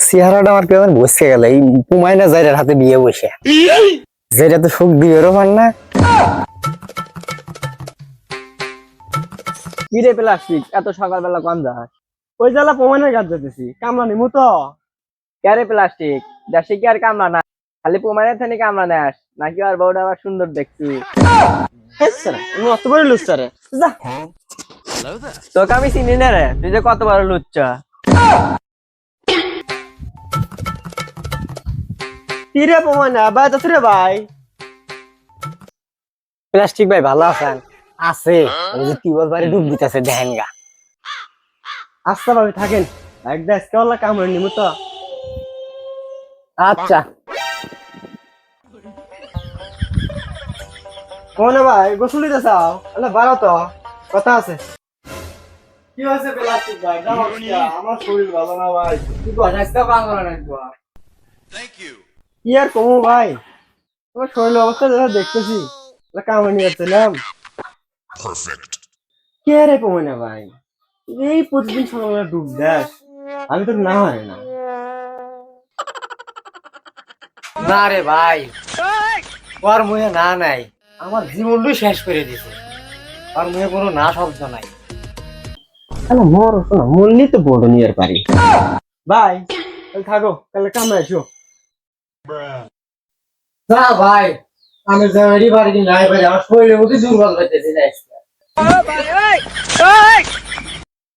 চেহারাটা আমার কেমন বসে গেল, এই পুমাইনা জাইরার হাতে বিয়ে বসে, যেটা তো সুখ দিবেরও পার না। কি রে প্লাস্টিক, এত সকালবেলা কোন যাস? ওই জ্বালা প্রমাণের কাজ যেতেছি, কামলা নিমু তো। কে রে প্লাস্টিক, দেশে কি আর কামলা না? খালি প্রমাণের থানি কামলা নেস নাকি? আর বউটা আবার সুন্দর দেখছি। অত বড় লুচ্চা রে, যা। তোকে আমি চিনি না রে, তুই যে কত বড় লুচ্চা। কি রে প্রমাণা, ভাই তো রে ভাই। প্লাস্টিক ভাই ভালো আছেন? আছে, ওই যে টিউবওয়েল বাড়ি ডুব দিতেছে দেখেন গা। আচ্ছা ভাবি থাকেন, একদম আজকে ওলা কামড় নিমু তো। আচ্ছা কোনে ভাই গোসল দিতে চাও? আলে বাড়াও তো, কথা আছে। কি হয়েছে প্লাস্টিক ভাই? আমার শরীর ভালো না ভাই। কি কথা আজকে কামড় রাখবো? কি আর কমু ভাই, আমার শরীরের অবস্থা যেটা দেখতেছি, কামড় নিয়ে যাচ্ছিলাম। কে রে কমে না ভাই, এই প্রতিদিন সকালবেলা ডুব দেশ, আমি তো না হয় না। না রে ভাই, ওর মুখে না নাই, আমার জীবনটাই শেষ করে দিছে। ওর মুখে কোনো না শব্দ নাই। তাহলে মর শোনা মরলি তো বড় নিয়ে পারি ভাই। তাহলে থাকো, তাহলে কামড়ে এসো। না ভাই, আমি বাড়ি দিন নাই ভাই, আমার শরীরের মধ্যে দুর্বল হইতেছে।